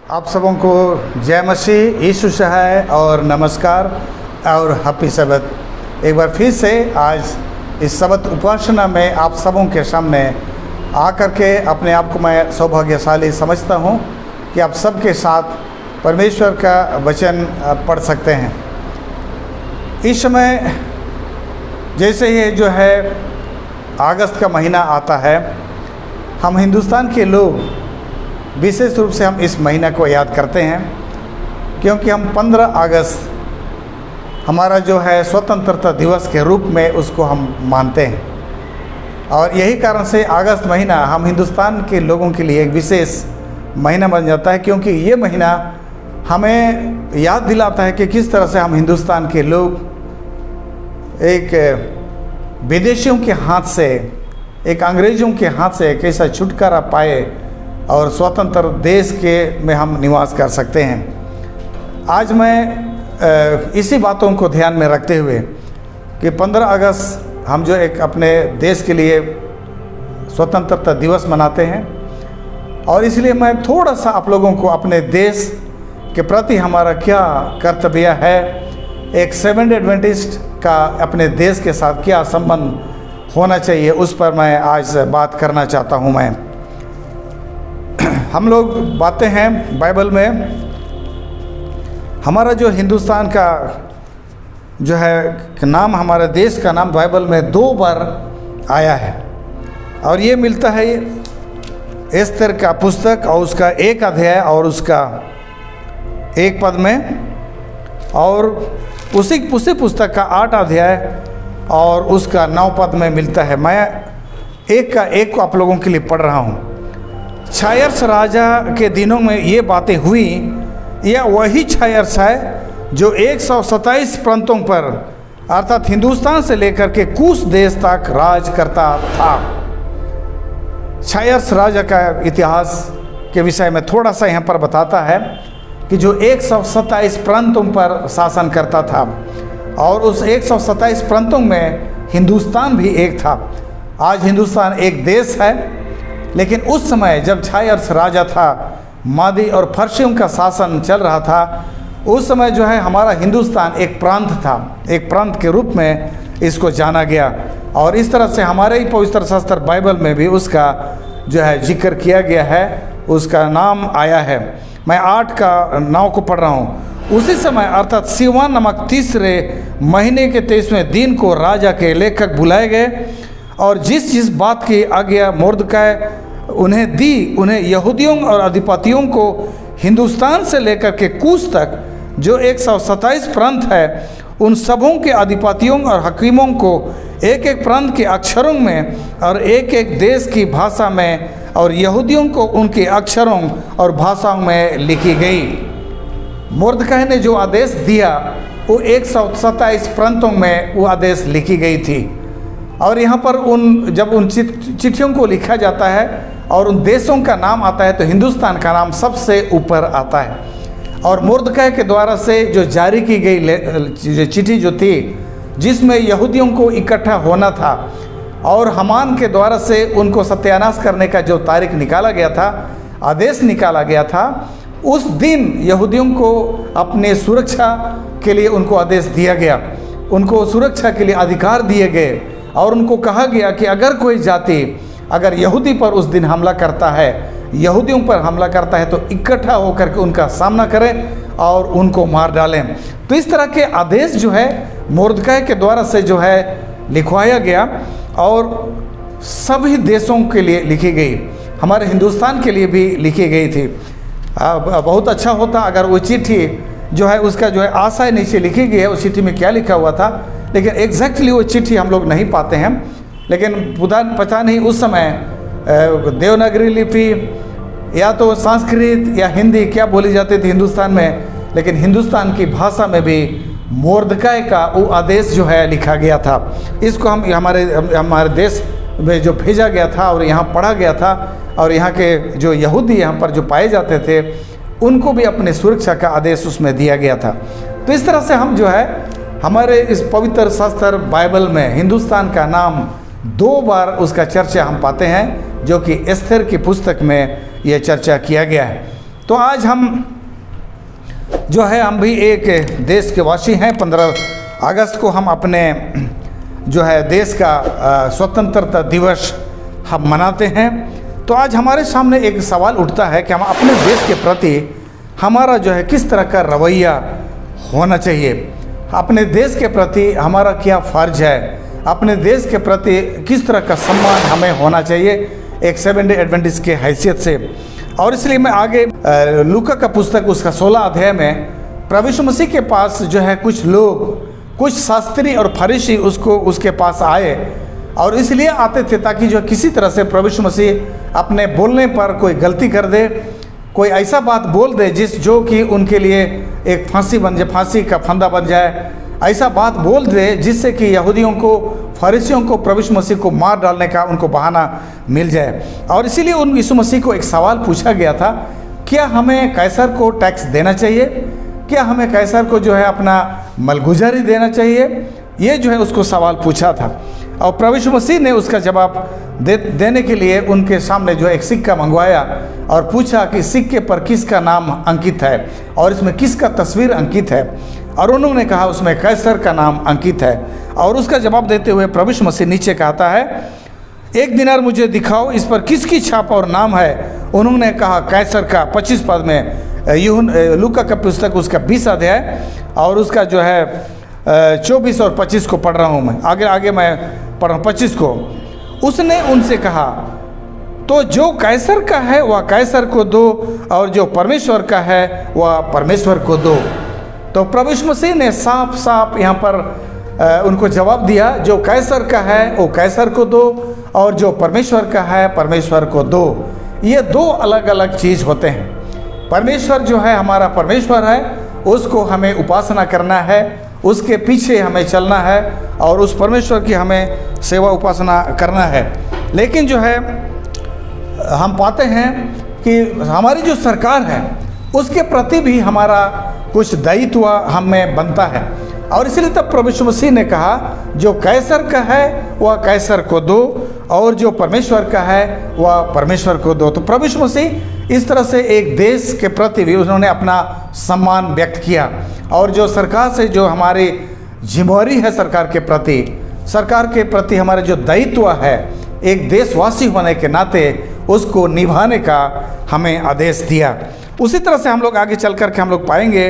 आप सबों को जय मसीह यीशु है और नमस्कार और हैप्पी सबत। एक बार फिर से आज इस सबत उपासना में आप सबों के सामने आकर के अपने आप को मैं सौभाग्यशाली समझता हूँ कि आप सबके साथ परमेश्वर का वचन पढ़ सकते हैं। इस समय जैसे ये जो है अगस्त का महीना आता है, हम हिंदुस्तान के लोग विशेष रूप से हम इस महीना को याद करते हैं क्योंकि हम 15 अगस्त हमारा जो है स्वतंत्रता दिवस के रूप में उसको हम मानते हैं। और यही कारण से अगस्त महीना हम हिंदुस्तान के लोगों के लिए एक विशेष महीना बन जाता है, क्योंकि ये महीना हमें याद दिलाता है कि किस तरह से हम हिंदुस्तान के लोग एक विदेशियों के हाथ से, एक अंग्रेज़ों के हाथ से कैसा छुटकारा पाए और स्वतंत्र देश के में हम निवास कर सकते हैं। आज मैं इसी बातों को ध्यान में रखते हुए कि 15 अगस्त हम जो एक अपने देश के लिए स्वतंत्रता दिवस मनाते हैं, और इसलिए मैं थोड़ा सा आप लोगों को अपने देश के प्रति हमारा क्या कर्तव्य है, एक सेवेंथ एडवेंटिस्ट का अपने देश के साथ क्या संबंध होना चाहिए, उस पर मैं आज बात करना चाहता हूँ। मैं हम लोग बातें हैं बाइबल में, हमारा जो हिंदुस्तान का जो है नाम, हमारे देश का नाम बाइबल में 2 बार आया है, और ये मिलता है एस्तर का पुस्तक और उसका 1 अध्याय और उसका 1 पद में, और उसी पुस्तक का 8 अध्याय और उसका 9 पद में मिलता है। मैं एक का एक को आप लोगों के लिए पढ़ रहा हूँ। छायर्स राजा के दिनों में ये बातें हुई, यह वही छायर्स है जो 127 प्रांतों पर अर्थात हिंदुस्तान से लेकर के कुश देश तक राज करता था। छायर्स राजा का इतिहास के विषय में थोड़ा सा यहाँ पर बताता है कि जो 127 प्रांतों पर शासन करता था, और उस 127 प्रांतों में हिंदुस्तान भी एक था। आज हिंदुस्तान एक देश है, लेकिन उस समय जब छायर्स राजा था, मादी और फर्शियों का शासन चल रहा था, उस समय जो है हमारा हिंदुस्तान एक प्रांत था, एक प्रांत के रूप में इसको जाना गया। और इस तरह से हमारे ही पवित्र शास्त्र बाइबल में भी उसका जो है जिक्र किया गया है, उसका नाम आया है। मैं 8 का 9 को पढ़ रहा हूँ। उसी समय अर्थात सिवान नामक 3रे महीने के 23वें दिन को राजा के लेखक बुलाए गए, और जिस बात की आज्ञा मोर्दकाय उन्हें दी, उन्हें यहूदियों और अधिपतियों को हिंदुस्तान से लेकर के कुश तक जो 127 प्रांत है, उन सबों के अधिपतियों और हकीमों को एक एक प्रांत के अक्षरों में और एक एक देश की भाषा में, और यहूदियों को उनके अक्षरों और भाषाओं में लिखी गई। मोर्दकाय ने जो आदेश दिया वो 127 प्रांतों में वो आदेश लिखी गई थी। और यहाँ पर जब उन चिट्ठियों को लिखा जाता है और उन देशों का नाम आता है, तो हिंदुस्तान का नाम सबसे ऊपर आता है। और मोर्दकाय के द्वारा से जो जारी की गई चिट्ठी जो थी, जिसमें यहूदियों को इकट्ठा होना था, और हामान के द्वारा से उनको सत्यानाश करने का जो तारीख निकाला गया था, आदेश निकाला गया था, उस दिन यहूदियों को अपने सुरक्षा के लिए उनको आदेश दिया गया, उनको सुरक्षा के लिए अधिकार दिए गए, और उनको कहा गया कि अगर कोई जाति अगर यहूदी पर उस दिन हमला करता है, यहूदियों पर हमला करता है, तो इकट्ठा होकर के उनका सामना करें और उनको मार डालें। तो इस तरह के आदेश जो है मोर्दकाय के द्वारा से जो है लिखवाया गया, और सभी देशों के लिए लिखी गई, हमारे हिंदुस्तान के लिए भी लिखी गई थी। बहुत अच्छा होता अगर वो चिट्ठी जो है उसका जो है आशय नीचे लिखी गई है, उस चिट्ठी में क्या लिखा हुआ था, लेकिन एग्जैक्टली वो चिट्ठी हम लोग नहीं पाते हैं। लेकिन पता नहीं उस समय देवनागरी लिपि या तो संस्कृत या हिंदी क्या बोली जाती थी हिंदुस्तान में, लेकिन हिंदुस्तान की भाषा में भी मोर्दकाय का वो आदेश जो है लिखा गया था। इसको हम हमारे देश में जो भेजा गया था और यहाँ पढ़ा गया था, और यहाँ के जो यहूदी यहाँ पर जो पाए जाते थे, उनको भी अपने सुरक्षा का आदेश उसमें दिया गया था। तो इस तरह से हम जो है हमारे इस पवित्र शास्त्र बाइबल में हिंदुस्तान का नाम 2 बार उसका चर्चा हम पाते हैं, जो कि एस्तर की पुस्तक में यह चर्चा किया गया है। तो आज हम जो है हम भी एक देश के वासी हैं। 15 अगस्त को हम अपने जो है देश का स्वतंत्रता दिवस हम मनाते हैं। तो आज हमारे सामने एक सवाल उठता है कि हम अपने देश के प्रति हमारा जो है किस तरह का रवैया होना चाहिए, अपने देश के प्रति हमारा क्या फ़र्ज है, अपने देश के प्रति किस तरह का सम्मान हमें होना चाहिए एक सेवन डे एडवेंटिस्ट के हैसियत से। और इसलिए मैं आगे लूका का पुस्तक उसका 16 अध्याय में प्रभु यीशु मसीह के पास जो है कुछ लोग, कुछ शास्त्री और फरीसी उसके पास आए, और इसलिए आते थे ताकि जो किसी तरह से प्रभु यीशु मसीह अपने बोलने पर कोई गलती कर दे, कोई ऐसा बात बोल दे जो कि उनके लिए एक फांसी बन जाए, फांसी का फंदा बन जाए, ऐसा बात बोल दे जिससे कि यहूदियों को, फरीसियों को प्रभु यीशु मसीह को मार डालने का उनको बहाना मिल जाए। और इसीलिए उन यीशु मसीह को एक सवाल पूछा गया था, क्या हमें कैसर को टैक्स देना चाहिए, क्या हमें कैसर को जो है अपना मलगुजारी देना चाहिए, ये जो है उसको सवाल पूछा था। और प्रभु यीशु मसीह ने उसका जवाब देने के लिए उनके सामने जो एक सिक्का मंगवाया और पूछा कि सिक्के पर किसका नाम अंकित है और इसमें किसका तस्वीर अंकित है, और उन्होंने कहा उसमें कैसर का नाम अंकित है। और उसका जवाब देते हुए प्रभु यीशु मसीह नीचे कहता है, 1 दिनार मुझे दिखाओ, इस पर किसकी छाप और नाम है। उन्होंने कहा कैसर का। 25 पद में लूका का पुस्तक उसका 20 अध्याय और उसका जो है 24 और 25 को पढ़ रहा हूँ मैं, आगे मैं पढ़ रहा हूँ 25 को। उसने उनसे कहा, तो जो कैसर का है वह कैसर को दो और जो परमेश्वर का है वह परमेश्वर को दो। तो प्रभु यीशु मसीह ने साफ साफ यहाँ पर उनको जवाब दिया, जो कैसर का है वो कैसर को दो और जो परमेश्वर का है परमेश्वर को दो। ये दो अलग अलग चीज़ होते हैं। परमेश्वर जो है हमारा परमेश्वर है, उसको हमें उपासना करना है, उसके पीछे हमें चलना है और उस परमेश्वर की हमें सेवा उपासना करना है। लेकिन जो है हम पाते हैं कि हमारी जो सरकार है उसके प्रति भी हमारा कुछ दायित्व हमें बनता है। और इसलिए तब प्रभु यीशु मसीह ने कहा, जो कैसर का है वह कैसर को दो और जो परमेश्वर का है वह परमेश्वर को दो। तो प्रभु यीशु मसीह इस तरह से एक देश के प्रति भी उन्होंने अपना सम्मान व्यक्त किया। और जो सरकार से जो हमारी जिम्मेवारी है, सरकार के प्रति हमारा जो दायित्व है एक देशवासी होने के नाते, उसको निभाने का हमें आदेश दिया। उसी तरह से हम लोग आगे चल कर के हम लोग पाएंगे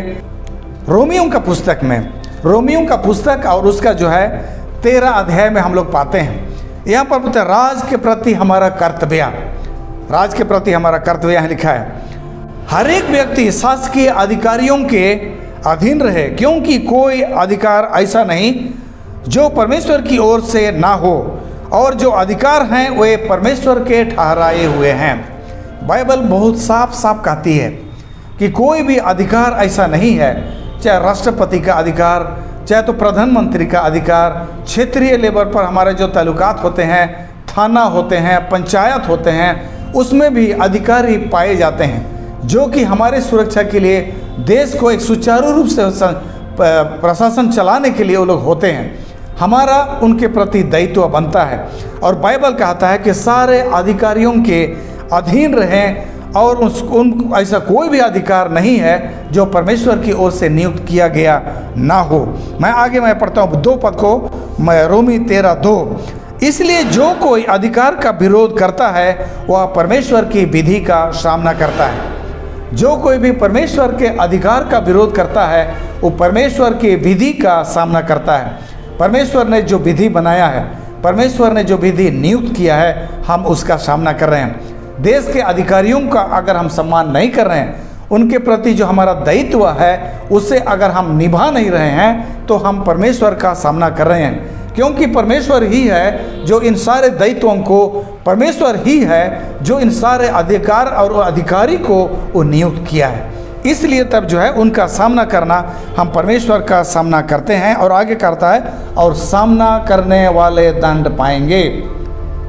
रोमियों का पुस्तक में, रोमियों का पुस्तक और उसका जो है 13 अध्याय में हम लोग पाते हैं, यहाँ पर बोलते हैं राज के प्रति हमारा कर्तव्य, राज के प्रति हमारा कर्तव्य यहाँ लिखा है, हर एक व्यक्ति शासकीय अधिकारियों के अधीन रहे, क्योंकि कोई अधिकार ऐसा नहीं जो परमेश्वर की ओर से ना हो, और जो अधिकार हैं वे परमेश्वर के ठहराए हुए हैं। बाइबल बहुत साफ साफ कहती है कि कोई भी अधिकार ऐसा नहीं है, चाहे राष्ट्रपति का अधिकार, चाहे तो प्रधानमंत्री का अधिकार, क्षेत्रीय लेवल पर हमारे जो ताल्लुकात होते हैं, थाना होते हैं, पंचायत होते हैं, उसमें भी अधिकारी पाए जाते हैं जो कि हमारे सुरक्षा के लिए, देश को एक सुचारू रूप से प्रशासन चलाने के लिए वो लोग होते हैं। हमारा उनके प्रति दायित्व बनता है। और बाइबल कहता है कि सारे अधिकारियों के अधीन रहें, और उन ऐसा कोई भी अधिकार नहीं है जो परमेश्वर की ओर से नियुक्त किया गया ना हो। मैं पढ़ता हूँ 2 पद को, मैं रोमी 13:2, इसलिए जो कोई अधिकार का विरोध करता है वह परमेश्वर की विधि का सामना करता है। जो कोई भी परमेश्वर के अधिकार का विरोध करता है वो परमेश्वर की विधि का सामना करता है। परमेश्वर ने जो विधि बनाया है, परमेश्वर ने जो विधि नियुक्त किया है, हम उसका सामना कर रहे हैं। देश के अधिकारियों का अगर हम सम्मान नहीं कर रहे हैं, उनके प्रति जो हमारा दायित्व है उसे अगर हम निभा नहीं रहे हैं, तो हम परमेश्वर का सामना कर रहे हैं। क्योंकि परमेश्वर ही है जो इन सारे दायित्वों को, परमेश्वर ही है जो इन सारे अधिकार और अधिकारी को वो नियुक्त किया है। इसलिए तब जो है उनका सामना करना, हम परमेश्वर का सामना करते हैं। और आगे करता है, और सामना करने वाले दंड पाएंगे,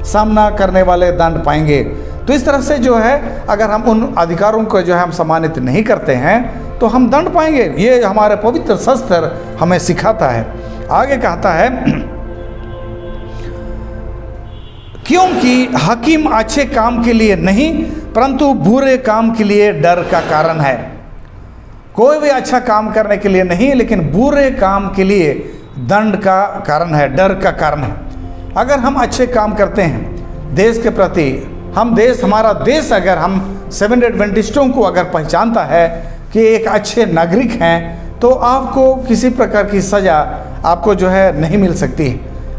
सामना करने वाले दंड पाएंगे। तो इस तरह से जो है अगर हम उन अधिकारों को जो है हम सम्मानित नहीं करते हैं तो हम दंड पाएंगे। ये हमारे पवित्र शास्त्र हमें सिखाता है। आगे कहता है, क्योंकि हकीम अच्छे काम के लिए नहीं परंतु बुरे काम के लिए डर का कारण है। कोई भी अच्छा काम करने के लिए नहीं, लेकिन बुरे काम के लिए दंड का कारण है, डर का कारण है। अगर हम अच्छे काम करते हैं देश के प्रति, हमारा देश अगर हम सेवेंथ एडवेंटिस्टों को अगर पहचानता है कि एक अच्छे नागरिक हैं, तो आपको किसी प्रकार की सज़ा आपको जो है नहीं मिल सकती,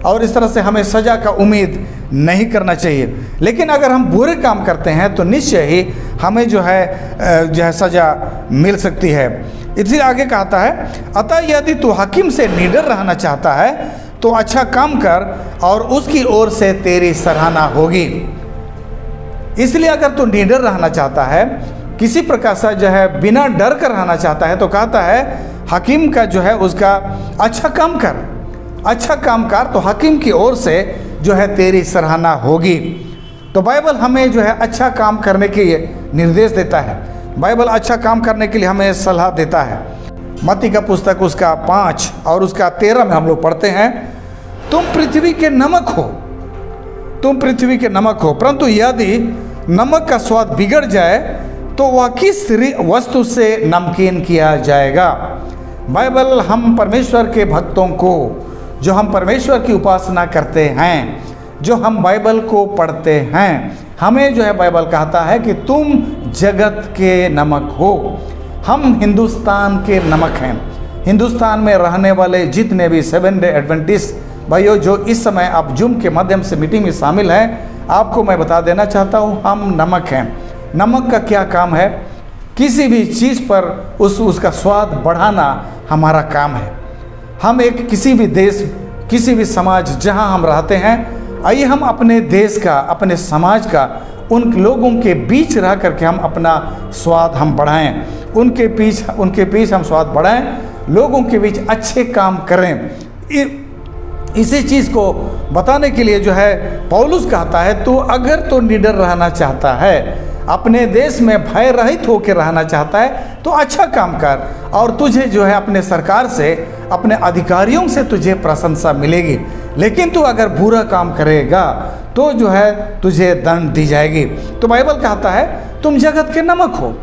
और इस तरह से हमें सज़ा का उम्मीद नहीं करना चाहिए। लेकिन अगर हम बुरे काम करते हैं तो निश्चय ही हमें जो है सज़ा मिल सकती है। इसलिए आगे कहता है, अतः यदि तू हकीम से निडर रहना चाहता है तो अच्छा काम कर और उसकी ओर से तेरी सराहना होगी। इसलिए अगर तू निडर रहना चाहता है, किसी प्रकार से जो है बिना डर कर रहना चाहता है, तो कहता है हकीम का जो है उसका अच्छा काम कर, अच्छा काम कर, तो हकीम की ओर से जो है तेरी सराहना होगी। तो बाइबल हमें जो है अच्छा काम करने के लिए निर्देश देता है। बाइबल अच्छा काम करने के लिए हमें सलाह देता है। मत्ती का पुस्तक उसका 5 और उसका 13 में हम लोग पढ़ते हैं, तुम पृथ्वी के नमक हो, तुम पृथ्वी के नमक हो, परंतु यदि नमक का स्वाद बिगड़ जाए तो वह किस वस्तु से नमकीन किया जाएगा। बाइबल हम परमेश्वर के भक्तों को, जो हम परमेश्वर की उपासना करते हैं, जो हम बाइबल को पढ़ते हैं, हमें जो है बाइबल कहता है कि तुम जगत के नमक हो। हम हिंदुस्तान के नमक हैं। हिंदुस्तान में रहने वाले जितने भी सेवेंथ डे एडवेंटिस्ट भाइयों जो इस समय आप जूम के माध्यम से मीटिंग में शामिल हैं, आपको मैं बता देना चाहता हूँ, हम नमक हैं। नमक का क्या काम है? किसी भी चीज़ पर उसका स्वाद बढ़ाना हमारा काम है। हम एक किसी भी देश, किसी भी समाज जहाँ हम रहते हैं, आइए हम अपने देश का, अपने समाज का, उन लोगों के बीच रह करके हम अपना स्वाद हम बढ़ाएं, उनके बीच हम स्वाद बढ़ाएं, लोगों के बीच अच्छे काम करें। इसी चीज़ को बताने के लिए जो है पौलुस कहता है, तो अगर तो निडर रहना चाहता है, अपने देश में भय रहित होकर रहना चाहता है, तो अच्छा काम कर, और तुझे जो है अपने सरकार से, अपने अधिकारियों से तुझे प्रशंसा मिलेगी। लेकिन तू अगर बुरा काम करेगा तो जो है तुझे दंड दी जाएगी। तो बाइबल कहता है तुम जगत के नमक हो।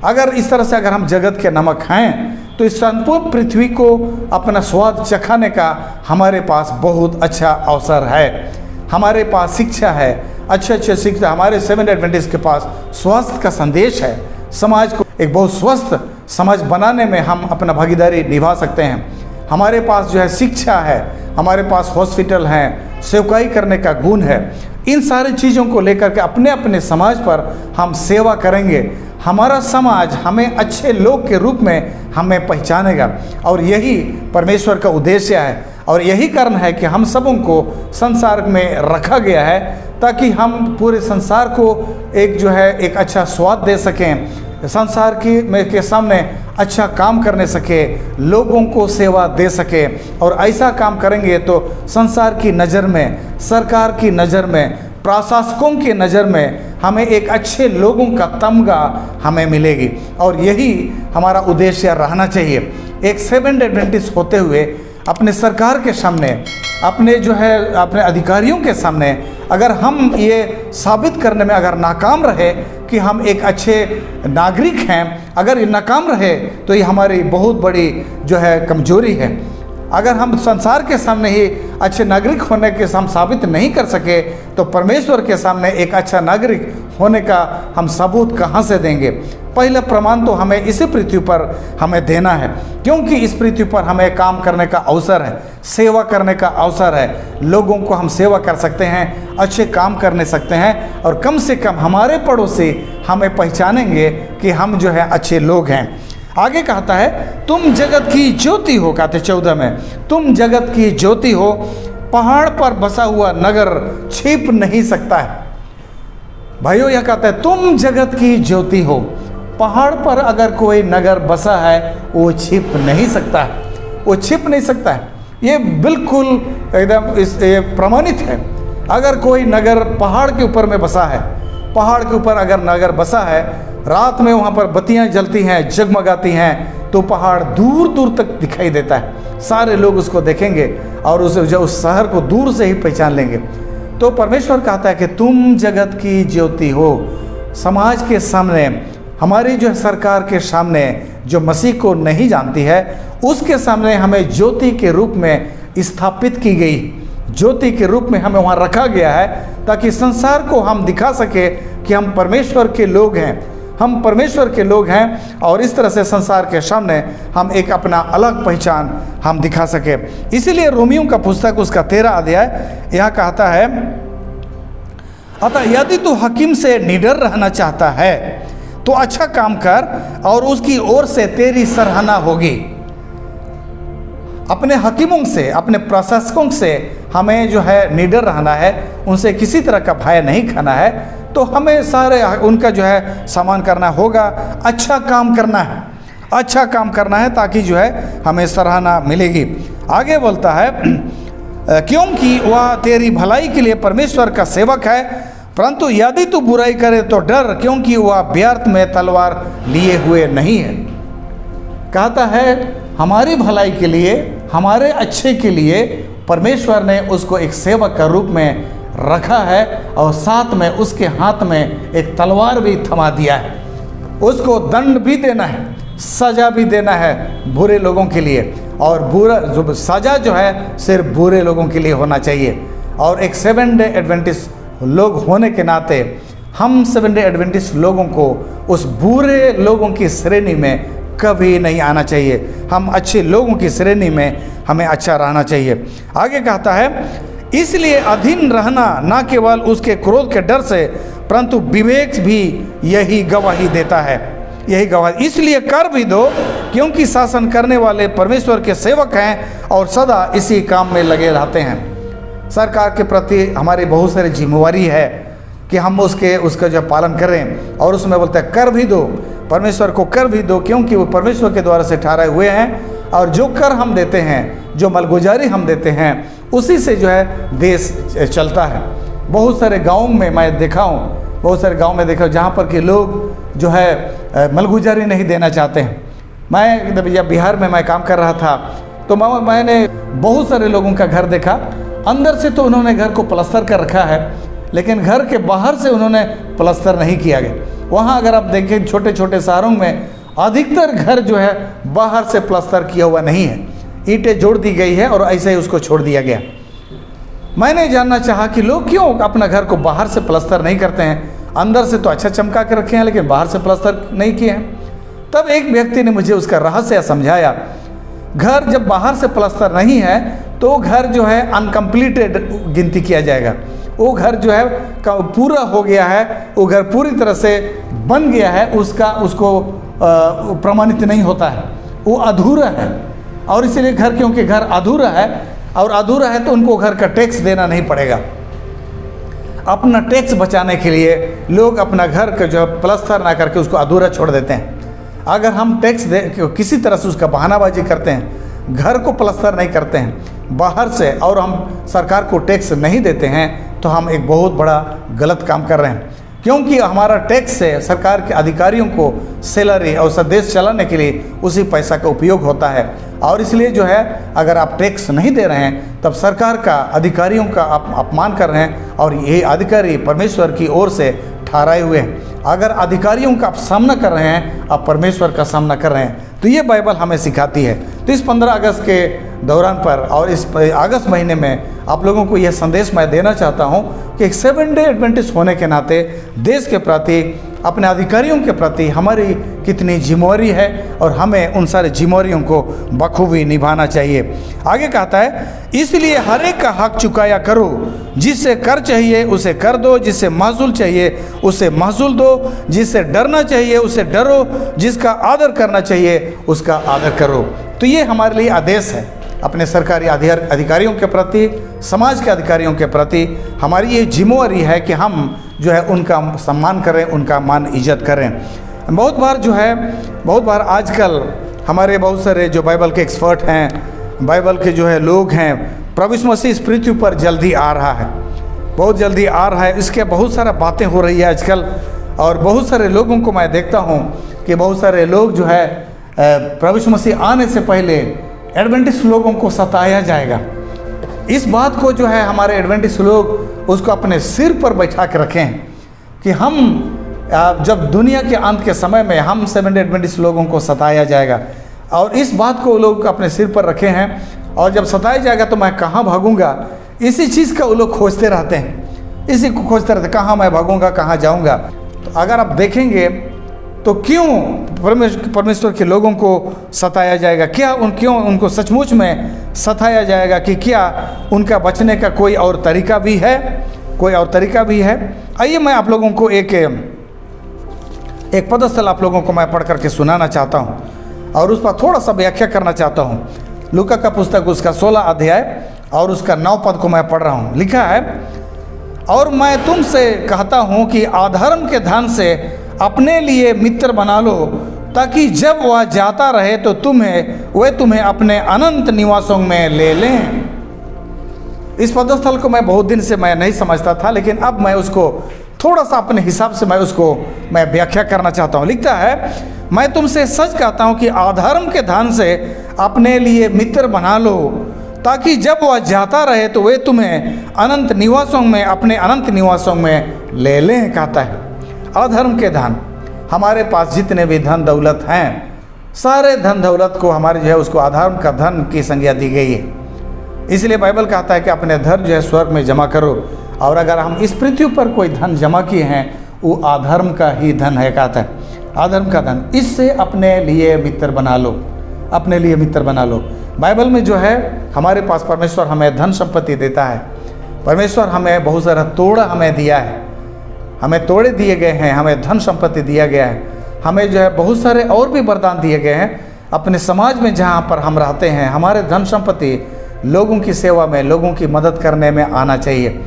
अगर इस तरह से अगर हम जगत के नमक हैं, तो इस संपूर्ण पृथ्वी को अपना स्वाद चखाने का हमारे पास बहुत अच्छा अवसर है। हमारे पास शिक्षा है, अच्छे शिक्षा, हमारे सेवेंथ एडवेंटिस्ट के पास स्वास्थ्य का संदेश है। समाज को एक बहुत स्वस्थ समाज बनाने में हम अपना भागीदारी निभा सकते हैं। हमारे पास जो है शिक्षा है, हमारे पास हॉस्पिटल हैं, सेवकाई करने का गुण है। इन सारी चीज़ों को लेकर के अपने अपने समाज पर हम सेवा करेंगे, हमारा समाज हमें अच्छे लोग के रूप में हमें पहचानेगा। और यही परमेश्वर का उद्देश्य है, और यही कारण है कि हम सबों को संसार में रखा गया है, ताकि हम पूरे संसार को एक जो है एक अच्छा स्वाद दे सकें, संसार के सामने अच्छा काम करने सके, लोगों को सेवा दे सके। और ऐसा काम करेंगे तो संसार की नज़र में, सरकार की नज़र में, प्रशासकों की नज़र में हमें एक अच्छे लोगों का तमगा हमें मिलेगी। और यही हमारा उद्देश्य रहना चाहिए। एक सेवेंथ एडवेंटिस्ट होते हुए अपने सरकार के सामने, अपने जो है अपने अधिकारियों के सामने अगर हम ये साबित करने में अगर नाकाम रहे कि हम एक अच्छे नागरिक हैं, अगर ये नाकाम रहे तो ये हमारी बहुत बड़ी जो है कमजोरी है। अगर हम संसार के सामने ही अच्छे नागरिक होने के हम साबित नहीं कर सके, तो परमेश्वर के सामने एक अच्छा नागरिक होने का हम सबूत कहाँ से देंगे? पहला प्रमाण तो हमें इसी पृथ्वी पर हमें देना है, क्योंकि इस पृथ्वी पर हमें काम करने का अवसर है, सेवा करने का अवसर है। लोगों को हम सेवा कर सकते हैं, अच्छे काम करने सकते हैं, और कम से कम हमारे पड़ोसी हमें पहचानेंगे कि हम जो है अच्छे लोग हैं। आगे कहता है तुम जगत की ज्योति हो, कहते 14 में, तुम जगत की ज्योति हो। पहाड़ पर बसा हुआ नगर छिप नहीं सकता है। भाइयों यह कहता है तुम जगत की ज्योति हो। पहाड़ पर अगर कोई नगर बसा है वो छिप नहीं सकता है, वो छिप नहीं सकता है। ये बिल्कुल एकदम ये प्रमाणित है। अगर कोई नगर पहाड़ के ऊपर में बसा है, पहाड़ के ऊपर अगर नगर बसा है, रात में वहाँ पर बत्तियाँ जलती हैं, जगमगाती हैं, तो पहाड़ दूर दूर तक दिखाई देता है। सारे लोग उसको देखेंगे और उस शहर को दूर से ही पहचान लेंगे। तो परमेश्वर कहता है कि तुम जगत की ज्योति हो। समाज के सामने, हमारी जो सरकार के सामने, जो मसीह को नहीं जानती है, उसके सामने हमें ज्योति के रूप में स्थापित की गई, ज्योति के रूप में हमें वहाँ रखा गया है, ताकि संसार को हम दिखा सके कि हम परमेश्वर के लोग हैं, हम परमेश्वर के लोग हैं। और इस तरह से संसार के सामने हम एक अपना अलग पहचान हम दिखा सके। इसीलिए रोमियों का पुस्तक उसका 13 अध्याय यहाँ कहता है, अतः यदि तू हकीम से निडर रहना चाहता है तो अच्छा काम कर और उसकी ओर से तेरी सराहना होगी। अपने हकीमों से, अपने प्रशासकों से हमें जो है निडर रहना है, उनसे किसी तरह का भय नहीं खाना है। तो हमें सारे उनका जो है सम्मान करना होगा, अच्छा काम करना है, अच्छा काम करना है, ताकि जो है हमें सराहना मिलेगी। आगे बोलता है, क्योंकि वह तेरी भलाई के लिए परमेश्वर का सेवक है, परंतु यदि तू बुराई करे तो डर, क्योंकि वह व्यर्थ में तलवार लिए हुए नहीं है। कहता है हमारी भलाई के लिए, हमारे अच्छे के लिए परमेश्वर ने उसको एक सेवक का रूप में रखा है, और साथ में उसके हाथ में एक तलवार भी थमा दिया है। उसको दंड भी देना है, सज़ा भी देना है बुरे लोगों के लिए, और बुरा जो सज़ा जो है सिर्फ बुरे लोगों के लिए होना चाहिए। और एक 7 डे एडवेंटिस्ट लोग होने के नाते हम 7 डे एडवेंटिस्ट लोगों को उस बुरे लोगों की श्रेणी में कभी नहीं आना चाहिए। हम अच्छे लोगों की श्रेणी में हमें अच्छा रहना चाहिए। आगे कहता है, इसलिए अधीन रहना न केवल उसके क्रोध के डर से, परंतु विवेक भी यही गवाही देता है, यही गवाही। इसलिए कर भी दो, क्योंकि शासन करने वाले परमेश्वर के सेवक हैं और सदा इसी काम में लगे रहते हैं। सरकार के प्रति हमारी बहुत सारी जिम्मेवारी है कि हम उसका जो पालन करें, और उसमें बोलते हैं कर भी दो, परमेश्वर को कर भी दो, क्योंकि वो परमेश्वर के द्वारा से ठहराए हुए हैं। और जो कर हम देते हैं, जो मालगुजारी हम देते हैं, उसी से जो है देश चलता है। बहुत सारे गाँव में मैं देखा हूँ, बहुत सारे गाँव में देखा जहाँ पर कि लोग जो है मालगुजारी नहीं देना चाहते हैं। मैं जब बिहार में मैं काम कर रहा था तो मैंने बहुत सारे लोगों का घर देखा। अंदर से तो उन्होंने घर को प्लास्टर कर रखा है, लेकिन घर के बाहर से उन्होंने प्लास्टर नहीं किया गया। वहाँ अगर आप देखें छोटे छोटे शहरों में अधिकतर घर जो है बाहर से प्लास्टर किया हुआ नहीं है, ईंटें जोड़ दी गई है और ऐसे ही उसको छोड़ दिया गया। मैंने जानना चाहा कि लोग क्यों अपना घर को बाहर से प्लास्टर नहीं करते हैं, अंदर से तो अच्छा चमका के रखे हैं लेकिन बाहर से प्लास्टर नहीं किए हैं। तब एक व्यक्ति ने मुझे उसका रहस्य समझाया। घर जब बाहर से प्लास्टर नहीं है तो घर जो है अनकम्प्लीटेड गिनती किया जाएगा। वो घर जो है पूरा हो गया है, वो घर पूरी तरह से बन गया है, उसको प्रमाणित नहीं होता है, वो अधूरा है। और इसीलिए घर, क्योंकि घर अधूरा है और अधूरा है तो उनको घर का टैक्स देना नहीं पड़ेगा। अपना टैक्स बचाने के लिए लोग अपना घर का जो प्लास्टर ना करके उसको अधूरा छोड़ देते हैं। अगर हम टैक्स दे किसी तरह से उसका बहानाबाजी करते हैं, घर को प्लास्टर नहीं करते हैं बाहर से, और हम सरकार को टैक्स नहीं देते हैं, तो हम एक बहुत बड़ा गलत काम कर रहे हैं। क्योंकि हमारा टैक्स से सरकार के अधिकारियों को सैलरी और देश चलाने के लिए उसी पैसा का उपयोग होता है। और इसलिए जो है अगर आप टैक्स नहीं दे रहे हैं तब सरकार का, अधिकारियों का आप अपमान कर रहे हैं, और ये अधिकारी परमेश्वर की ओर से ठहराए हुए हैं। अगर अधिकारियों का आप सामना कर रहे हैं, आप परमेश्वर का सामना कर रहे हैं। तो ये बाइबल हमें सिखाती है। तो इस 15 अगस्त के दौरान पर और इस अगस्त महीने में आप लोगों को यह संदेश मैं देना चाहता हूं कि एक 7 डे एडवेंटिस्ट होने के नाते देश के प्रति, अपने अधिकारियों के प्रति हमारी कितनी जिम्मेवारी है, और हमें उन सारे जिम्मेवारियों को बखूबी निभाना चाहिए। आगे कहता है, इसलिए हर एक का हक चुकाया करो, जिससे कर चाहिए उसे कर दो, जिससे महसूल चाहिए उसे महसूल दो, जिससे डरना चाहिए उसे डरो, जिसका आदर करना चाहिए उसका आदर करो। तो ये हमारे लिए आदेश है अपने सरकारी अधिकारियों के प्रति, समाज के अधिकारियों के प्रति। हमारी ये जिम्मेवारी है कि हम जो है उनका सम्मान करें, उनका मान इज्जत करें। बहुत बार आजकल हमारे बहुत सारे जो बाइबल के एक्सपर्ट हैं, बाइबल के जो है लोग हैं, प्रभु यीशु मसीह इस पृथ्वी पर जल्दी आ रहा है, बहुत जल्दी आ रहा है। इसके बहुत सारा बातें हो रही है आजकल, और बहुत सारे लोगों को मैं देखता हूँ कि बहुत सारे लोग जो है प्रभु यीशु मसीह आने से पहले एडवेंटिस्ट लोगों को सताया जाएगा। इस बात को जो है हमारे एडवेंटिस्ट लोग उसको अपने सिर पर बैठा के रखे हैं कि हम जब दुनिया के अंत के समय में हम 7 एडवेंटिस्ट लोगों को सताया जाएगा, और इस बात को वो लोग अपने सिर पर रखे हैं। और जब सताया जाएगा तो मैं कहाँ भागूंगा, इसी चीज़ का वो लोग खोजते रहते हैं, इसी को खोजते रहते, कहाँ मैं भागूंगा, कहाँ जाऊंगा। तो अगर आप देखेंगे तो क्यों परमेश्वर के लोगों को सताया जाएगा, क्यों उनको सचमुच में सताया जाएगा, कि क्या उनका बचने का कोई और तरीका भी है, कोई और तरीका भी है। आइए मैं आप लोगों को एक पदस्थल आप लोगों को मैं पढ़ करके सुनाना चाहता हूँ और उस पर थोड़ा सा व्याख्या करना चाहता हूँ। लूका का पुस्तक उसका 16 अध्याय और उसका 9 पद को मैं पढ़ रहा हूँ। लिखा है, और मैं तुमसे कहता हूँ कि अधर्म के धन से अपने लिए मित्र बना लो, ताकि जब वह जाता रहे तो वे तुम्हें अपने अनंत निवासों में ले लें। इस पदस्थल को मैं बहुत दिन से मैं नहीं समझता था, लेकिन अब मैं उसको थोड़ा सा अपने हिसाब से मैं व्याख्या करना चाहता हूँ। लिखता है, मैं तुमसे सच कहता हूँ कि अधर्म के धन से अपने लिए मित्र बना लो, ताकि जब वह जाता रहे तो वे तुम्हें अनंत निवासों में अपने अनंत निवासों में ले लें। कहता है अधर्म के धन, हमारे पास जितने भी धन दौलत हैं, सारे धन दौलत को हमारे जो है उसको अधर्म का धन की संज्ञा दी गई है। इसलिए बाइबल कहता है कि अपने धन जो है स्वर्ग में जमा करो, और अगर हम इस पृथ्वी पर कोई धन जमा किए हैं वो अधर्म का ही धन है। कहता है अधर्म का धन, इससे अपने लिए मित्र बना लो, अपने लिए मित्र बना लो। बाइबल में जो है हमारे पास परमेश्वर हमें धन संपत्ति देता है, परमेश्वर हमें बहुत सारा तोड़ा हमें दिया है, हमें तोड़े दिए गए हैं, हमें धन संपत्ति दिया गया है, हमें जो है बहुत सारे और भी वरदान दिए गए हैं। अपने समाज में जहाँ पर हम रहते हैं, हमारे धन संपत्ति लोगों की सेवा में, लोगों की मदद करने में आना चाहिए।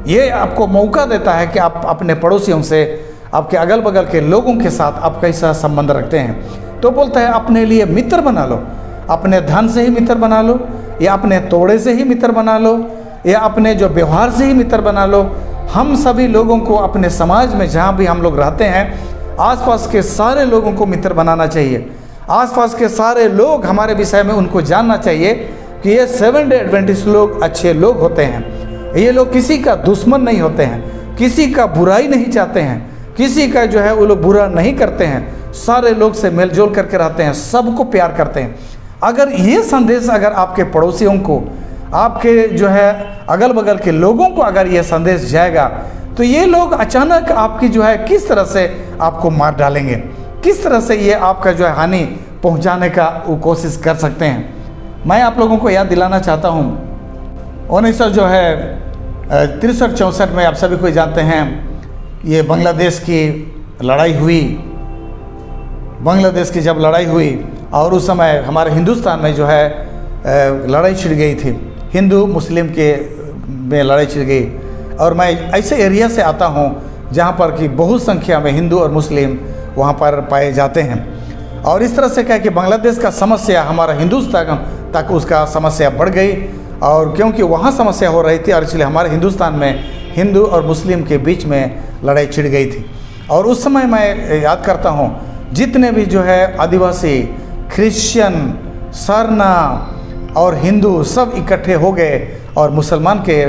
ये आपको मौका देता है कि आप अपने पड़ोसियों से, आपके अगल बगल के लोगों के साथ आप कैसा संबंध रखते हैं। तो बोलता है अपने लिए मित्र बना लो, अपने धन से ही मित्र बना लो, या अपने तोड़े से ही मित्र बना लो, या अपने जो व्यवहार से ही मित्र बना लो। हम सभी लोगों को अपने समाज में जहाँ भी हम लोग रहते हैं, आसपास के सारे लोगों को मित्र बनाना चाहिए। आसपास के सारे लोग हमारे विषय में उनको जानना चाहिए कि ये 7 डे एडवेंटिस्ट लोग अच्छे लोग होते हैं, ये लोग किसी का दुश्मन नहीं होते हैं, किसी का बुराई नहीं चाहते हैं, किसी का जो है वो लोग बुरा नहीं करते हैं, सारे लोग से मेलजोल करके रहते हैं, सबको प्यार करते हैं। अगर ये संदेश अगर आपके पड़ोसियों को, आपके जो है अगल बगल के लोगों को अगर ये संदेश जाएगा, तो ये लोग अचानक आपकी जो है किस तरह से आपको मार डालेंगे, किस तरह से ये आपका जो है हानि पहुंचाने का वो कोशिश कर सकते हैं। मैं आप लोगों को याद दिलाना चाहता हूँ 1963-64 में, आप सभी कोई जानते हैं, ये बांग्लादेश की लड़ाई हुई। बांग्लादेश की जब लड़ाई हुई और उस समय हमारे हिंदुस्तान में जो है लड़ाई छिड़ गई थी, हिंदू मुस्लिम के में लड़ाई छिड़ गई। और मैं ऐसे एरिया से आता हूँ जहाँ पर कि बहुत संख्या में हिंदू और मुस्लिम वहाँ पर पाए जाते हैं। और इस तरह से क्या कि बांग्लादेश का समस्या हमारा हिंदुस्तान तक उसका समस्या बढ़ गई, और क्योंकि वहाँ समस्या हो रही थी और इसलिए हमारे हिंदुस्तान में हिंदू और मुस्लिम के बीच में लड़ाई छिड़ गई थी। और उस समय मैं याद करता हूँ जितने भी जो है आदिवासी, क्रिश्चियन, सरना और हिंदू सब इकट्ठे हो गए और मुसलमान के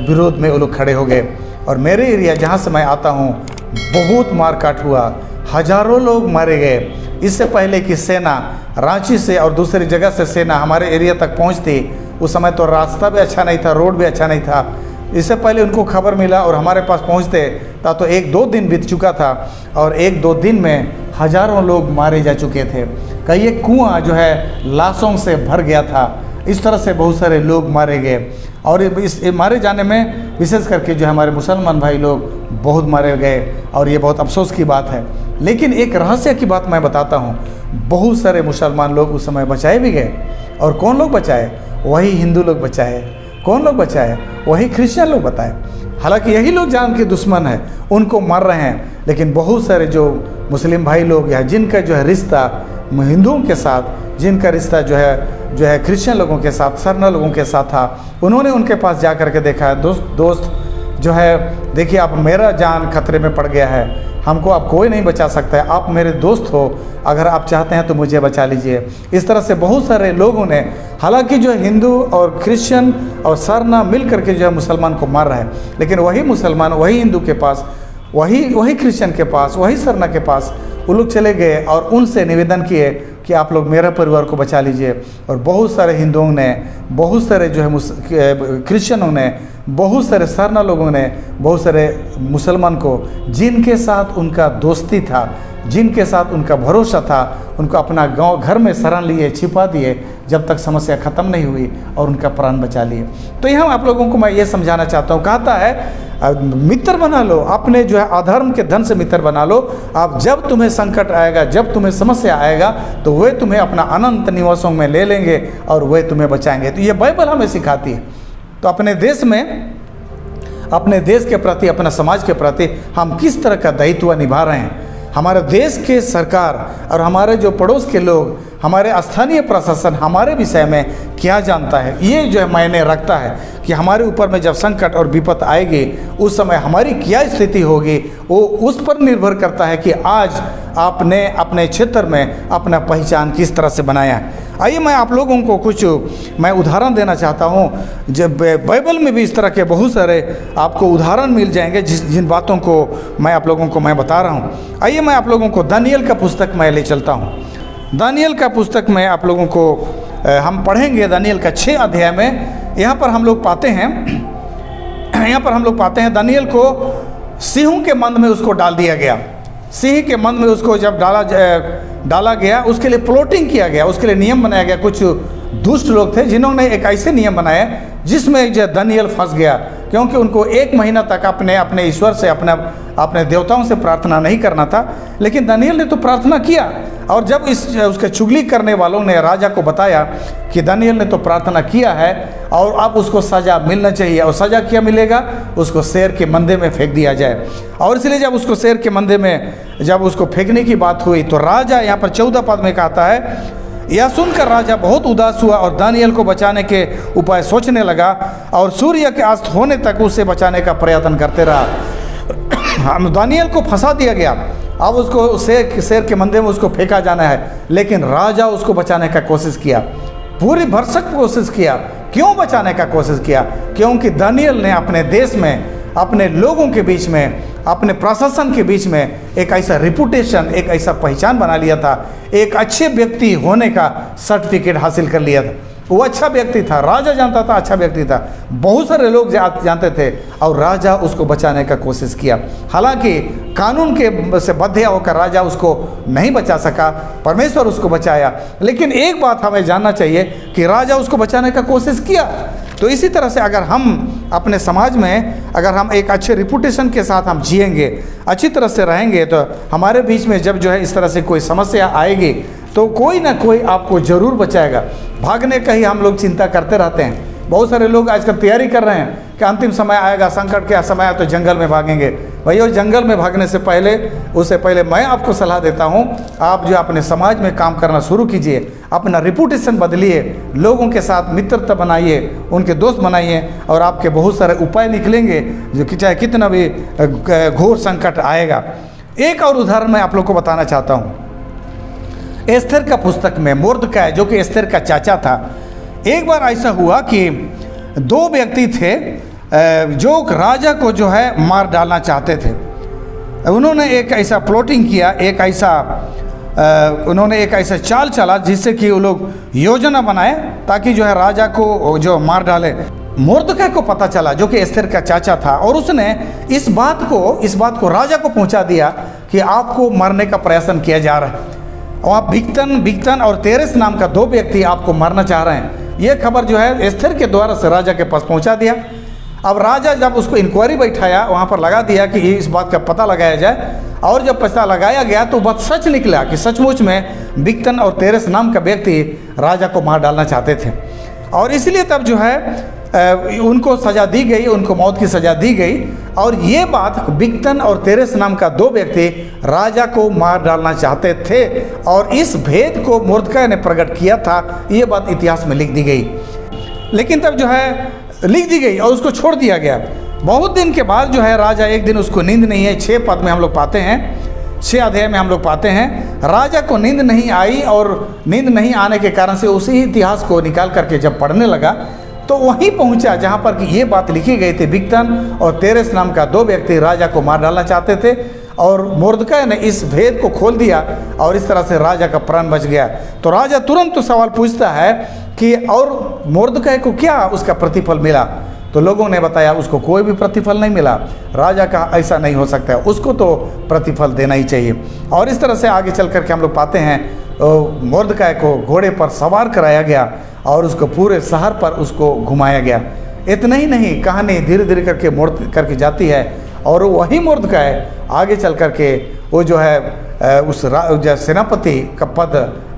विरोध में वो लोग खड़े हो गए। और मेरे एरिया जहाँ से मैं आता हूँ बहुत मारकाट हुआ, हजारों लोग मारे गए। इससे पहले कि सेना रांची से और दूसरी जगह से सेना हमारे एरिया तक पहुँचती, उस समय तो रास्ता भी अच्छा नहीं था, रोड भी अच्छा नहीं था। इससे पहले उनको खबर मिला और हमारे पास पहुँचते था तो 1-2 दिन बीत चुका था, और 1-2 दिन में हजारों लोग मारे जा चुके थे। कई एक कुआं जो है लाशों से भर गया था। इस तरह से बहुत सारे लोग मारे गए, और इस मारे जाने में विशेष करके जो हमारे मुसलमान भाई लोग बहुत मारे गए, और ये बहुत अफसोस की बात है। लेकिन एक रहस्य की बात मैं बताता हूँ, बहुत सारे मुसलमान लोग उस समय बचाए भी गए। और कौन लोग बचाए? वही हिंदू लोग बचाए। कौन लोग बचाए? वही क्रिश्चियन लोग बताए। हालांकि यही लोग जान के दुश्मन है, उनको मार रहे हैं, लेकिन बहुत सारे जो मुस्लिम भाई लोग या जिनका जो है रिश्ता हिंदुओं के साथ, जिनका रिश्ता जो है क्रिश्चियन लोगों के साथ, सरना लोगों के साथ था, उन्होंने उनके पास जा कर के देखा है, दोस्त जो है देखिए आप, मेरा जान खतरे में पड़ गया है, हमको अब कोई नहीं बचा सकता है, आप मेरे दोस्त हो, अगर आप चाहते हैं तो मुझे बचा लीजिए। इस तरह से बहुत सारे लोगों ने, हालांकि जो हिंदू और क्रिश्चियन और सरना मिल करके जो है मुसलमान को मार रहा है, लेकिन वही मुसलमान वही हिंदू के पास, वही क्रिश्चियन के पास, वही सरना के पास वो लोग चले गए और उनसे निवेदन किए कि आप लोग मेरे परिवार को बचा लीजिए। और बहुत सारे हिंदुओं ने, बहुत सारे जो है क्रिश्चियनों ने, बहुत सारे सरना लोगों ने, बहुत सारे मुसलमान को, जिनके साथ उनका दोस्ती था, जिनके साथ उनका भरोसा था, उनको अपना गांव घर में शरण लिए, छिपा दिए जब तक समस्या ख़त्म नहीं हुई और उनका प्राण बचा लिए। तो यहाँ आप लोगों को मैं ये समझाना चाहता हूँ, कहता है मित्र बना लो, अपने जो है अधर्म के धन से मित्र बना लो। आप जब तुम्हें संकट आएगा, जब तुम्हें समस्या आएगा, तो वे तुम्हें अपना अनंत निवासों में ले लेंगे और वे तुम्हें बचाएंगे। तो ये बाइबल हमें सिखाती है। तो अपने देश में, अपने देश के प्रति, अपने समाज के प्रति हम किस तरह का दायित्व निभा रहे हैं। हमारे देश के सरकार और हमारे जो पड़ोस के लोग, हमारे स्थानीय प्रशासन हमारे विषय में क्या जानता है, ये जो है मायने रखता है कि हमारे ऊपर में जब संकट और विपत आएगी उस समय हमारी क्या स्थिति होगी, वो उस पर निर्भर करता है कि आज आपने अपने क्षेत्र में अपना पहचान किस तरह से बनाया है। आइए मैं आप लोगों को कुछ उदाहरण देना चाहता हूँ। जब बाइबल में भी इस तरह के बहुत सारे आपको उदाहरण मिल जाएंगे जिन बातों को मैं आप लोगों को मैं बता रहा हूँ। आइए मैं आप लोगों को दानियल का पुस्तक मैं ले चलता हूँ। दानियल का पुस्तक में आप लोगों को हम पढ़ेंगे दानियल का 6 अध्याय में। यहाँ पर हम लोग पाते हैं दानियल को सिंहों के मंद में उसको डाल दिया गया। सिंह के मंद में उसको जब डाला गया, उसके लिए प्लॉटिंग किया गया, उसके लिए नियम बनाया गया। कुछ दुष्ट लोग थे जिन्होंने एक ऐसे नियम बनाए जिसमें जो दानियल फंस गया, क्योंकि उनको 1 महीना तक अपने ईश्वर से, अपने देवताओं से प्रार्थना नहीं करना था। लेकिन दानियल ने तो प्रार्थना किया, और जब उसके चुगली करने वालों ने राजा को बताया कि दानियल ने तो प्रार्थना किया है और अब उसको सज़ा मिलना चाहिए, और सज़ा क्या मिलेगा, उसको शेर के मंदे में फेंक दिया जाए। और इसलिए जब उसको शेर के मंदे में जब उसको फेंकने की बात हुई तो राजा, यहाँ पर 14 पद में कहता है, यह सुनकर राजा बहुत उदास हुआ और दानियल को बचाने के उपाय सोचने लगा और सूर्य के अस्त होने तक उसे बचाने का प्रयत्न करते रहा। दानियल को फंसा दिया गया, अब उसको शेर के मंदे में उसको फेंका जाना है, लेकिन राजा उसको बचाने का कोशिश किया, पूरी भरसक कोशिश किया। क्यों बचाने का कोशिश किया? क्योंकि दानियल ने अपने देश में, अपने लोगों के बीच में, अपने प्रशासन के बीच में एक ऐसा रिपुटेशन, एक ऐसा पहचान बना लिया था, एक अच्छे व्यक्ति होने का सर्टिफिकेट हासिल कर लिया था। वो अच्छा व्यक्ति था, राजा जानता था अच्छा व्यक्ति था, बहुत सारे लोग जानते थे, और राजा उसको बचाने का कोशिश किया। हालांकि कानून के से बंधे होकर राजा उसको नहीं बचा सका, परमेश्वर उसको बचाया। लेकिन एक बात हमें जानना चाहिए कि राजा उसको बचाने का कोशिश किया। तो इसी तरह से अगर हम अपने समाज में, अगर हम एक अच्छे रिपुटेशन के साथ हम जिएंगे, अच्छी तरह से रहेंगे, तो हमारे बीच में जब जो है इस तरह से कोई समस्या आएगी तो कोई ना कोई आपको ज़रूर बचाएगा। भागने का ही हम लोग चिंता करते रहते हैं। बहुत सारे लोग आजकल तैयारी कर रहे हैं कि अंतिम समय आएगा, संकट का समय आया तो जंगल में भागेंगे। भैया, जंगल में भागने से पहले, उससे पहले मैं आपको सलाह देता हूं, आप जो अपने समाज में काम करना शुरू कीजिए, अपना रिपुटेशन बदलिए, लोगों के साथ मित्रता बनाइए, उनके दोस्त बनाइए, और आपके बहुत सारे उपाय निकलेंगे, जो कि चाहे कितना भी घोर संकट आएगा। एक और उदाहरण मैं आप लोग को बताना चाहता हूँ। एस्थर का पुस्तक में मोर्दकाय, जो कि एस्थर का चाचा था, एक बार ऐसा हुआ कि 2 व्यक्ति थे जो राजा को जो है मार डालना चाहते थे। उन्होंने एक ऐसा प्लॉटिंग किया, उन्होंने एक ऐसा चाल चला जिससे कि वो लोग योजना बनाए ताकि जो है राजा को जो मार डाले। मोर्दकाय को पता चला, जो कि एस्थर का चाचा था, और उसने इस बात को राजा को पहुंचा दिया कि आपको मारने का प्रयास किया जा रहा है, और बिक्तन और तेरेस नाम का 2 व्यक्ति आपको मारना चाह रहे हैं। ये खबर जो है एस्थर के द्वारा से राजा के पास पहुंचा दिया। अब राजा जब उसको इंक्वायरी बैठाया, वहाँ पर लगा दिया कि इस बात का पता लगाया जाए, और जब पता लगाया गया तो बात सच निकला कि सचमुच में बिक्तन और तेरेस नाम का व्यक्ति राजा को मार डालना चाहते थे। और इसलिए तब जो है उनको सज़ा दी गई, उनको मौत की सज़ा दी गई। और ये बात बिक्तन और तेरेस नाम का 2 व्यक्ति राजा को मार डालना चाहते थे, और इस भेद को मोर्दकाय ने प्रकट किया था। ये बात इतिहास में लिख दी गई, लेकिन तब जो है लिख दी गई और उसको छोड़ दिया गया। बहुत दिन के बाद जो है राजा एक दिन उसको नींद नहीं है। 6 पद में हम लोग पाते हैं, 6 अध्याय में हम लोग पाते हैं राजा को नींद नहीं आई, और नींद नहीं आने के कारण से उसी इतिहास को निकाल करके जब पढ़ने लगा तो वहीं पहुंचा जहां पर कि ये बात लिखी गई थी। बिक्तन और तेरेस नाम का 2 व्यक्ति राजा को मार डालना चाहते थे, और मोर्दकै ने इस भेद को खोल दिया और इस तरह से राजा का प्राण बच गया। तो राजा तुरंत तो सवाल पूछता है कि और मोर्दकै को क्या उसका प्रतिफल मिला? तो लोगों ने बताया उसको कोई भी प्रतिफल नहीं मिला। राजा कहा ऐसा नहीं हो सकता है, उसको तो प्रतिफल देना ही चाहिए। और इस तरह से आगे चल करके हम लोग पाते हैं मोर्दकै को घोड़े पर सवार कराया गया और उसको पूरे शहर पर उसको घुमाया गया। इतना ही नहीं, कहानी धीरे धीरे करके मोड़ करके जाती है और वही मोर्दकै आगे चल करके वो जो है उस सेनापति का पद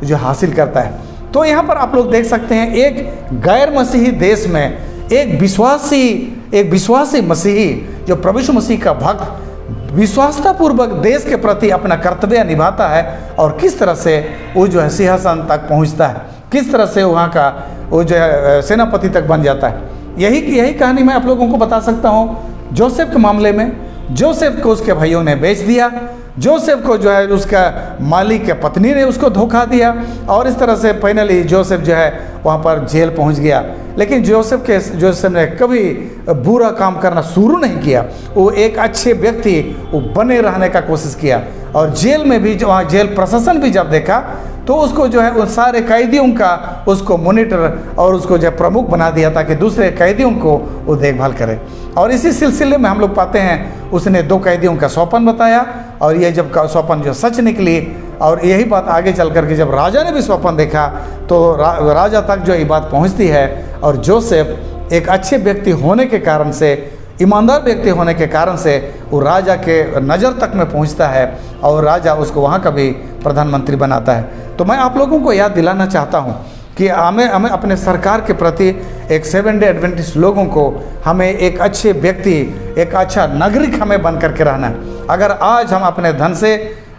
जो हासिल करता है। तो यहाँ पर आप लोग देख सकते हैं एक गैर मसीही देश में एक विश्वासी मसीही जो प्रभु यीशु मसीह का भक्त विश्वासतापूर्वक देश के प्रति अपना कर्तव्य निभाता है, और किस तरह से वो जो है सिंहासन तक पहुंचता है, किस तरह से वहाँ का वो जो है सेनापति तक बन जाता है। यही कहानी मैं आप लोगों को बता सकता हूँ। जोसेफ के मामले में जोसेफ को उसके भाइयों ने बेच दिया, जोसेफ को जो है उसका मालिक के पत्नी ने उसको धोखा दिया, और इस तरह से फाइनली जोसेफ जो है वहाँ पर जेल पहुँच गया। लेकिन जोसेफ ने कभी बुरा काम करना शुरू नहीं किया। वो एक अच्छे व्यक्ति वो बने रहने का कोशिश किया, और जेल में भी वहाँ जेल प्रशासन भी जब देखा तो उसको जो है उन सारे कैदियों का उसको मॉनिटर और उसको जो प्रमुख बना दिया ताकि दूसरे कैदियों को वो देखभाल करे। और इसी सिलसिले में हम लोग पाते हैं उसने 2 कैदियों का सौपन बताया, और ये जब सौपन जो सच निकली, और यही बात आगे चल करके जब राजा ने भी सौपन देखा तो राजा तक जो ये बात पहुंचती है, और जोसेफ एक अच्छे व्यक्ति होने के कारण से, ईमानदार व्यक्ति होने के कारण से वो राजा के नज़र तक में पहुंचता है, और राजा उसको वहाँ का भी प्रधानमंत्री बनाता है। तो मैं आप लोगों को याद दिलाना चाहता हूँ कि हमें अपने सरकार के प्रति एक 7 डे एडवेंटिस्ट लोगों को हमें एक अच्छे व्यक्ति, एक अच्छा नागरिक हमें बन करके रहना है। अगर आज हम अपने धन से,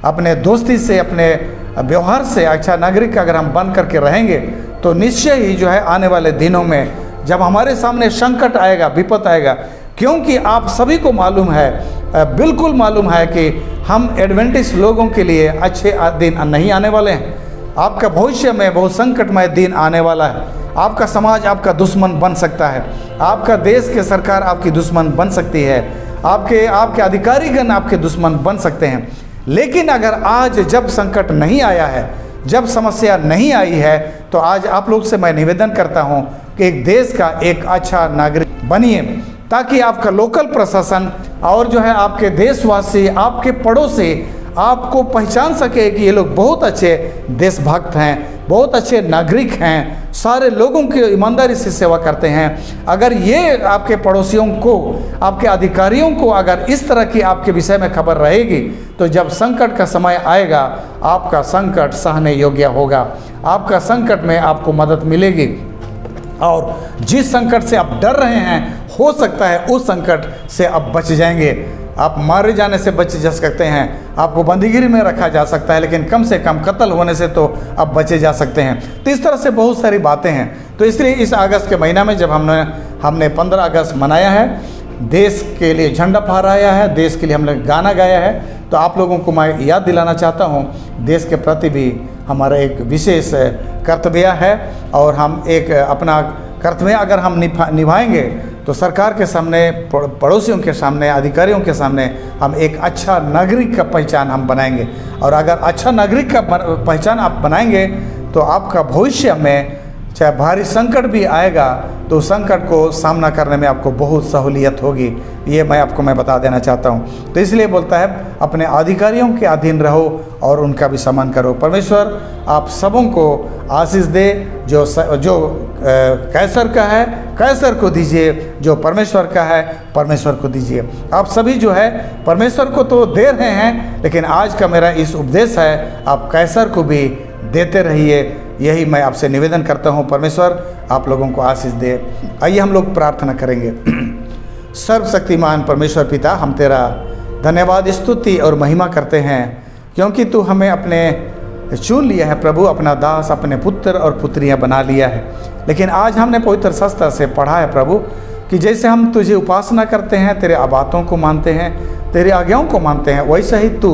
अपने दोस्ती से, अपने व्यवहार से अच्छा नागरिक अगर हम बन करके रहेंगे तो निश्चय ही जो है आने वाले दिनों में जब हमारे सामने संकट आएगा, विपत आएगा, क्योंकि आप सभी को मालूम है, बिल्कुल मालूम है कि हम एडवेंटिस्ट लोगों के लिए अच्छे दिन नहीं आने वाले हैं। आपका भविष्य में बहुत संकटमय दिन आने वाला है। आपका समाज आपका दुश्मन बन सकता है, आपका देश के सरकार आपकी दुश्मन बन सकती है, आपके अधिकारीगण आपके दुश्मन बन सकते हैं। लेकिन अगर आज जब संकट नहीं आया है, जब समस्या नहीं आई है, तो आज आप लोग से मैं निवेदन करता हूं कि एक देश का एक अच्छा नागरिक बनिए, ताकि आपका लोकल प्रशासन और जो है आपके देशवासी, आपके पड़ोसी आपको पहचान सके कि ये लोग बहुत अच्छे देशभक्त हैं, बहुत अच्छे नागरिक हैं, सारे लोगों की ईमानदारी से सेवा करते हैं। अगर ये आपके पड़ोसियों को, आपके अधिकारियों को अगर इस तरह की आपके विषय में खबर रहेगी, तो जब संकट का समय आएगा आपका संकट सहने योग्य होगा, आपका संकट में आपको मदद मिलेगी। और जिस संकट से आप डर रहे हैं, हो सकता है उस संकट से आप बच जाएंगे। आप मारे जाने से बच जा सकते हैं, आपको बंदीगिरी में रखा जा सकता है, लेकिन कम से कम कत्ल होने से तो आप बचे जा सकते हैं। तो इस तरह से बहुत सारी बातें हैं। तो इसलिए इस अगस्त के महीना में जब हमने 15 अगस्त मनाया है, देश के लिए झंडा फहराया है, देश के लिए हमने गाना गाया है, तो आप लोगों को मैं याद दिलाना चाहता हूँ देश के प्रति भी हमारा एक विशेष कर्तव्य है, और हम एक अपना कर्तव्य अगर हम निभाएंगे तो सरकार के सामने, पड़ोसियों के सामने, अधिकारियों के सामने हम एक अच्छा नागरिक का पहचान हम बनाएंगे। और अगर अच्छा नागरिक का पहचान आप बनाएंगे तो आपका भविष्य में चाहे भारी संकट भी आएगा तो संकट को सामना करने में आपको बहुत सहूलियत होगी। ये मैं बता देना चाहता हूँ। तो इसलिए बोलता है अपने अधिकारियों के अधीन रहो और उनका भी सम्मान करो। परमेश्वर आप सबों को आशीष दे। जो कैसर का है कैसर को दीजिए, जो परमेश्वर का है परमेश्वर को दीजिए। आप सभी जो है परमेश्वर को तो दे रहे हैं, लेकिन आज का मेरा इस उपदेश है आप कैसर को भी देते रहिए। यही मैं आपसे निवेदन करता हूँ। परमेश्वर आप लोगों को आशीष दे। आइए हम लोग प्रार्थना करेंगे। सर्वशक्तिमान परमेश्वर पिता, हम तेरा धन्यवाद, स्तुति और महिमा करते हैं, क्योंकि तू हमें अपने चुन लिया है प्रभु, अपना दास, अपने पुत्र और पुत्रियां बना लिया है। लेकिन आज हमने पवित्र शास्त्र से पढ़ा है प्रभु, कि जैसे हम तुझे उपासना करते हैं, तेरे बातों को मानते हैं, तेरी आज्ञाओं को मानते हैं, वैसा ही तू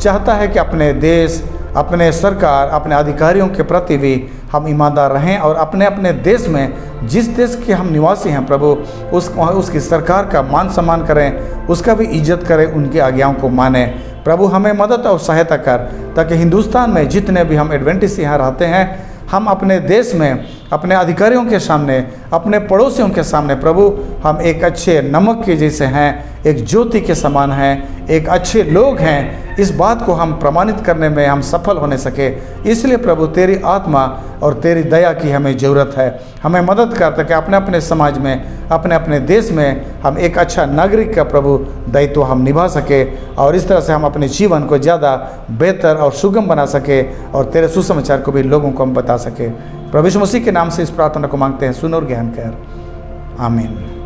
चाहता है कि अपने देश, अपने सरकार, अपने अधिकारियों के प्रति भी हम ईमानदार रहें और अपने अपने देश में, जिस देश के हम निवासी हैं प्रभु, उसकी सरकार का मान सम्मान करें, उसका भी इज्जत करें, उनकी आज्ञाओं को माने। प्रभु हमें मदद और सहायता कर, ताकि हिंदुस्तान में जितने भी हम एडवेंटिस्ट यहाँ रहते हैं, हम अपने देश में अपने अधिकारियों के सामने, अपने पड़ोसियों के सामने प्रभु हम एक अच्छे नमक के जैसे हैं, एक ज्योति के समान हैं, एक अच्छे लोग हैं, इस बात को हम प्रमाणित करने में हम सफल होने सके। इसलिए प्रभु तेरी आत्मा और तेरी दया की हमें ज़रूरत है। हमें मदद कर, ताकि अपने अपने समाज में, अपने अपने देश में हम एक अच्छा नागरिक का प्रभु दायित्व हम निभा सके, और इस तरह से हम अपने जीवन को ज़्यादा बेहतर और सुगम बना सके, और तेरे सुसमाचार को भी लोगों को हम बता सके। प्रभु यीशु मसीह के नाम से इस प्रार्थना को मांगते हैं, सुन और ज्ञान कर, आमीन।